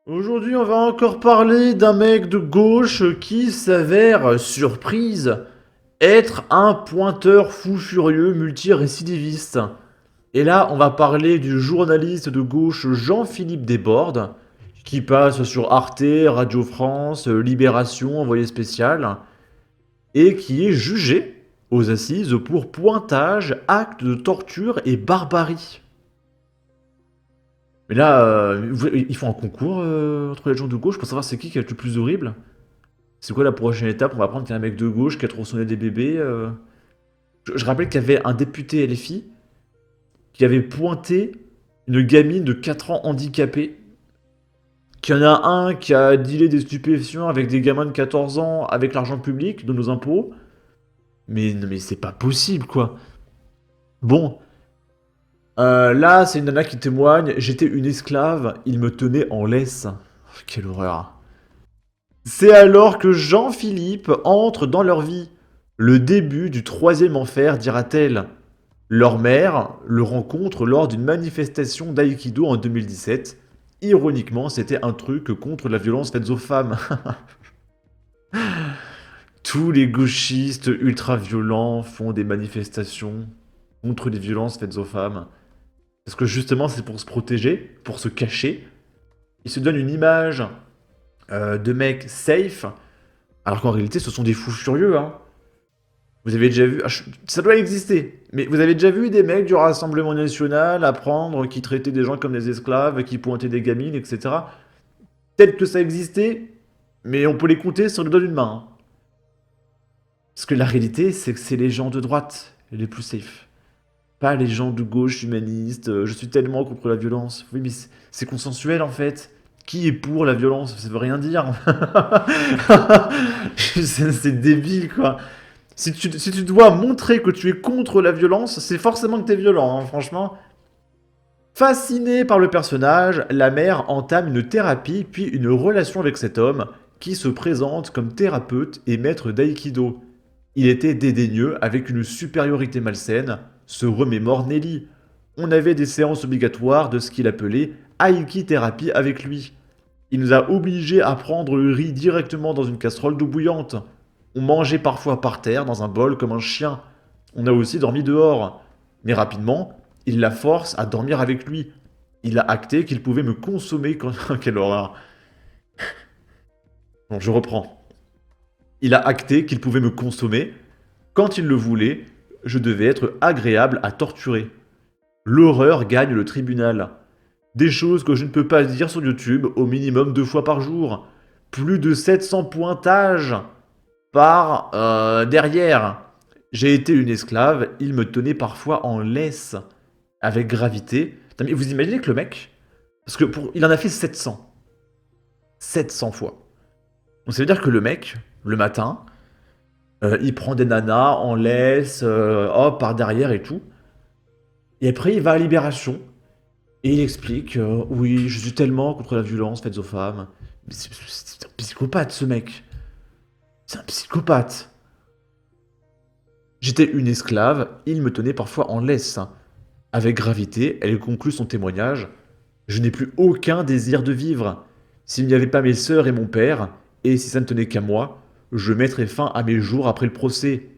Aujourd'hui, on va encore parler d'un mec de gauche qui s'avère, surprise, être un pointeur fou furieux multirécidiviste. Et là, on va parler du journaliste de gauche Jean-Philippe Desbordes, qui passe sur Arte, Radio France, Libération, Envoyé spécial, et qui est jugé aux assises pour pointage, acte de torture et barbarie. Mais là, ils font un concours entre les gens de gauche pour savoir c'est qui a le plus horrible. C'est quoi la prochaine étape? On va apprendre qu'il y a un mec de gauche qui a tronçonné des bébés. Je rappelle qu'il y avait un député LFI qui avait pointé une gamine de 4 ans handicapée. Qu'il y en a un qui a dealé des stupéfiants avec des gamins de 14 ans avec l'argent public de nos impôts. Mais non, mais c'est pas possible, quoi. Bon, là, c'est une nana qui témoigne. J'étais une esclave, il me tenait en laisse. Quelle horreur. C'est alors que Jean-Philippe entre dans leur vie. Le début du troisième enfer, dira-t-elle. Leur mère le rencontre lors d'une manifestation d'aïkido en 2017. Ironiquement, c'était un truc contre la violence faite aux femmes. Tous les gauchistes ultra-violents font des manifestations contre les violences faites aux femmes. Parce que justement, c'est pour se protéger, pour se cacher. Ils se donnent une image de mecs safe, alors qu'en réalité, ce sont des fous furieux, hein. Vous avez déjà vu, ça doit exister, mais vous avez déjà vu des mecs du Rassemblement National apprendre qui traitaient des gens comme des esclaves, qui pointaient des gamines, etc. Peut-être que ça existait, mais on peut les compter sur le doigt d'une main, hein. Parce que la réalité, c'est que c'est les gens de droite les plus safe. Pas les gens de gauche humanistes, je suis tellement contre la violence. Oui, mais c'est consensuel en fait. Qui est pour la violence? Ça veut rien dire. C'est débile quoi. Si tu dois montrer que tu es contre la violence, c'est forcément que t'es violent, hein, franchement. Fascinée par le personnage, la mère entame une thérapie puis une relation avec cet homme qui se présente comme thérapeute et maître d'aïkido. Il était dédaigneux avec une supériorité malsaine, se remémore Nelly. On avait des séances obligatoires de ce qu'il appelait Aiki-thérapie avec lui. Il nous a obligés à prendre le riz directement dans une casserole d'eau bouillante. On mangeait parfois par terre dans un bol comme un chien. On a aussi dormi dehors. Mais rapidement, il la force à dormir avec lui. Il a acté qu'il pouvait me consommer quand... Quelle horreur. Bon, je reprends. Il a acté qu'il pouvait me consommer. Quand il le voulait, je devais être agréable à torturer. L'horreur gagne le tribunal. Des choses que je ne peux pas dire sur YouTube au minimum 2 fois par jour. Plus de 700 pointages par derrière. J'ai été une esclave, il me tenait parfois en laisse. Avec gravité. Putain, mais vous imaginez que le mec, parce que il en a fait 700. 700 fois. Donc ça veut dire que le mec, le matin, il prend des nanas en laisse, hop, par derrière et tout. Et après, il va à Libération. Et il explique, oui, je suis tellement contre la violence faite aux femmes. Mais c'est un psychopathe, ce mec. C'est un psychopathe. J'étais une esclave, il me tenait parfois en laisse. Avec gravité, elle conclut son témoignage. Je n'ai plus aucun désir de vivre. S'il n'y avait pas mes sœurs et mon père, et si ça ne tenait qu'à moi, je mettrais fin à mes jours après le procès.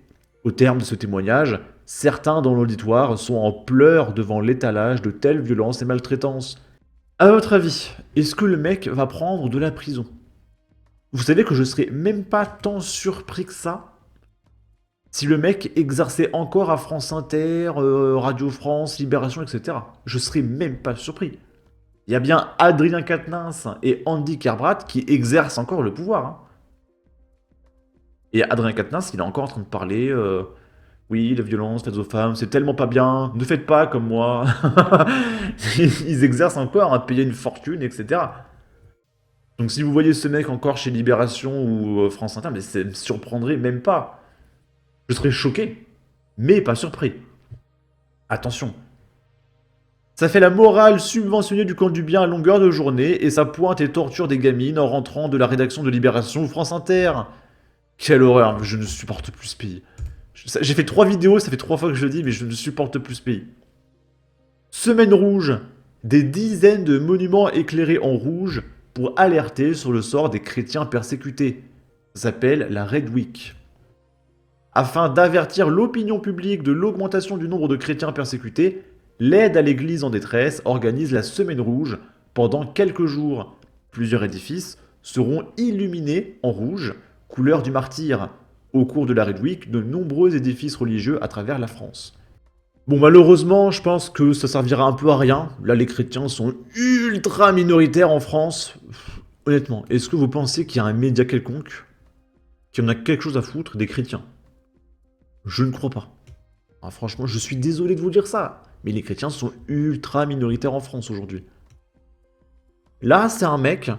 Au terme de ce témoignage, certains dans l'auditoire sont en pleurs devant l'étalage de telles violences et maltraitances. À votre avis, est-ce que le mec va prendre de la prison? Vous savez que je serais même pas tant surpris que ça si le mec exerçait encore à France Inter, Radio France, Libération, etc. Je serais même pas surpris. Il y a bien Adrien Quatennens et Andy Kerbrat qui exercent encore le pouvoir, hein. Et Adrien Quatennens, il est encore en train de parler, oui, la violence faite aux femmes, c'est tellement pas bien, ne faites pas comme moi. Ils exercent encore à payer une fortune, etc. Donc si vous voyez ce mec encore chez Libération ou France Inter, mais ça me surprendrait même pas. Je serais choqué, mais pas surpris. Attention. Ça fait la morale subventionnée du camp du bien à longueur de journée et ça pointe et torture des gamines en rentrant de la rédaction de Libération ou France Inter. Quelle horreur, je ne supporte plus ce pays. J'ai fait 3 vidéos, ça fait 3 fois que je le dis, mais je ne supporte plus ce pays. Semaine rouge. Des dizaines de monuments éclairés en rouge pour alerter sur le sort des chrétiens persécutés. Ça s'appelle la Red Week. Afin d'avertir l'opinion publique de l'augmentation du nombre de chrétiens persécutés, l'aide à l'Église en détresse organise la Semaine Rouge pendant quelques jours. Plusieurs édifices seront illuminés en rouge, couleur du martyr. Au cours de la Red Week, de nombreux édifices religieux à travers la France. Bon, malheureusement, je pense que ça servira un peu à rien. Là, les chrétiens sont ultra minoritaires en France. Honnêtement, est-ce que vous pensez qu'il y a un média quelconque qui en a quelque chose à foutre des chrétiens? Je ne crois pas. Ah, franchement, je suis désolé de vous dire ça, mais les chrétiens sont ultra minoritaires en France aujourd'hui. Là, c'est un mec.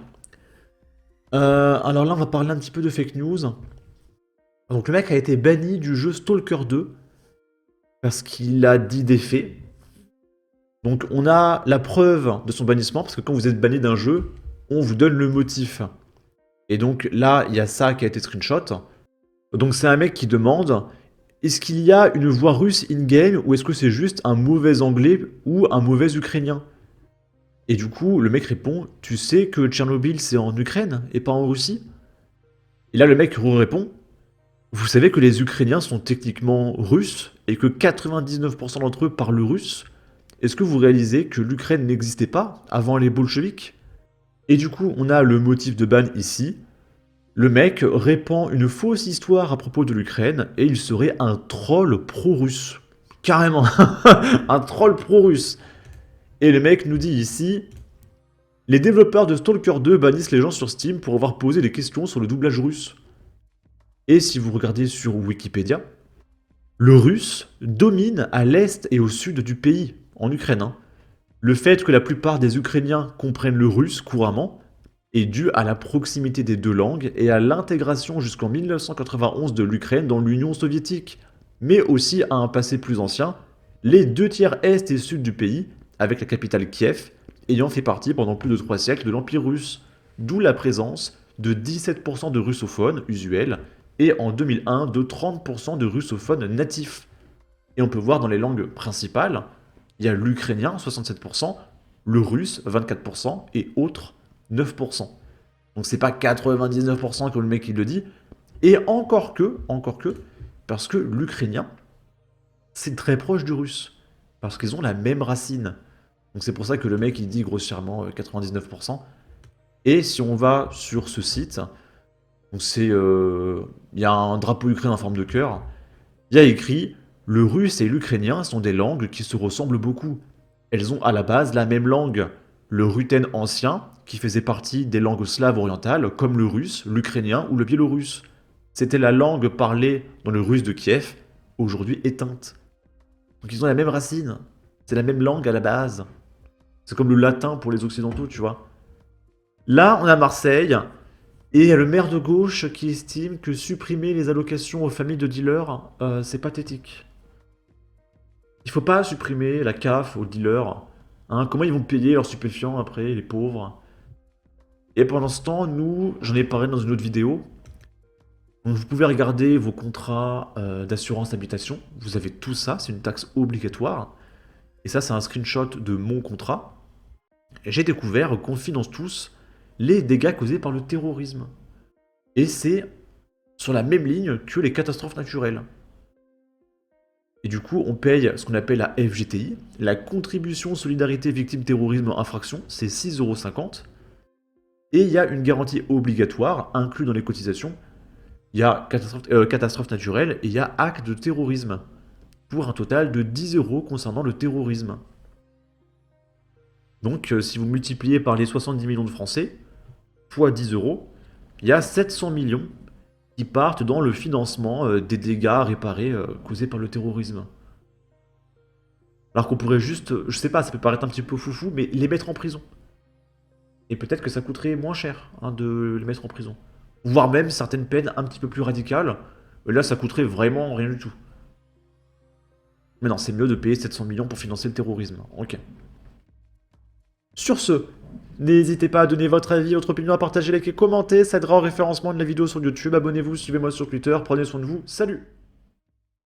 Alors là, on va parler un petit peu de fake news. Donc le mec a été banni du jeu Stalker 2 parce qu'il a dit des faits. Donc on a la preuve de son bannissement, parce que quand vous êtes banni d'un jeu, on vous donne le motif. Et donc là, il y a ça qui a été screenshot. Donc c'est un mec qui demande, est-ce qu'il y a une voix russe in-game, ou est-ce que c'est juste un mauvais anglais ou un mauvais ukrainien? Et du coup, le mec répond, tu sais que Tchernobyl c'est en Ukraine et pas en Russie? Et là le mec répond, vous savez que les Ukrainiens sont techniquement russes et que 99% d'entre eux parlent russe? Est-ce que vous réalisez que l'Ukraine n'existait pas avant les bolcheviks? Et du coup, on a le motif de ban ici. Le mec répand une fausse histoire à propos de l'Ukraine et il serait un troll pro-russe. Carrément, un troll pro-russe. Et le mec nous dit ici, les développeurs de Stalker 2 bannissent les gens sur Steam pour avoir posé des questions sur le doublage russe. Et si vous regardez sur Wikipédia, le russe domine à l'est et au sud du pays, en Ukraine. Le fait que la plupart des Ukrainiens comprennent le russe couramment est dû à la proximité des deux langues et à l'intégration jusqu'en 1991 de l'Ukraine dans l'Union soviétique, mais aussi à un passé plus ancien, les 2 tiers est et sud du pays, avec la capitale Kiev, ayant fait partie pendant plus de 3 siècles de l'Empire russe, d'où la présence de 17% de russophones usuels, et en 2001 de 30% de russophones natifs. Et on peut voir dans les langues principales, il y a l'ukrainien 67%, le russe 24% et autres 9%. Donc c'est pas 99% comme le mec il le dit, et encore que, parce que l'ukrainien, c'est très proche du russe, parce qu'ils ont la même racine. Donc c'est pour ça que le mec il dit grossièrement 99%. Et si on va sur ce site, donc il y a un drapeau ukrainien en forme de cœur. Il y a écrit « Le russe et l'ukrainien sont des langues qui se ressemblent beaucoup. Elles ont à la base la même langue. Le ruthène ancien, qui faisait partie des langues slaves orientales, comme le russe, l'ukrainien ou le biélorusse. C'était la langue parlée dans le russe de Kiev, aujourd'hui éteinte. Donc ils ont la même racine. C'est la même langue à la base. C'est comme le latin pour les occidentaux, tu vois. Là, on a Marseille. Et il y a le maire de gauche qui estime que supprimer les allocations aux familles de dealers, c'est pathétique. Il faut pas supprimer la CAF aux dealers. Hein, comment ils vont payer leurs stupéfiants après, les pauvres? Et pendant ce temps, nous, j'en ai parlé dans une autre vidéo. Donc vous pouvez regarder vos contrats d'assurance habitation. Vous avez tout ça, c'est une taxe obligatoire. Et ça, c'est un screenshot de mon contrat. Et j'ai découvert qu'on finance tous les dégâts causés par le terrorisme. Et c'est sur la même ligne que les catastrophes naturelles. Et du coup, on paye ce qu'on appelle la FGTI, la contribution solidarité victime terrorisme infraction, c'est 6,50 €. Et il y a une garantie obligatoire, inclus dans les cotisations. Il y a catastrophe naturelle et il y a acte de terrorisme, pour un total de 10 € concernant le terrorisme. Donc, si vous multipliez par les 70 millions de Français, fois 10 €, il y a 700 millions qui partent dans le financement des dégâts réparés causés par le terrorisme. Alors qu'on pourrait juste, je sais pas, ça peut paraître un petit peu foufou, mais les mettre en prison. Et peut-être que ça coûterait moins cher de les mettre en prison. Voire même certaines peines un petit peu plus radicales. Là, ça coûterait vraiment rien du tout. Mais non, c'est mieux de payer 700 millions pour financer le terrorisme. Ok. Sur ce, n'hésitez pas à donner votre avis, votre opinion, à partager, liker, commenter. Ça aidera au référencement de la vidéo sur YouTube. Abonnez-vous, suivez-moi sur Twitter. Prenez soin de vous. Salut!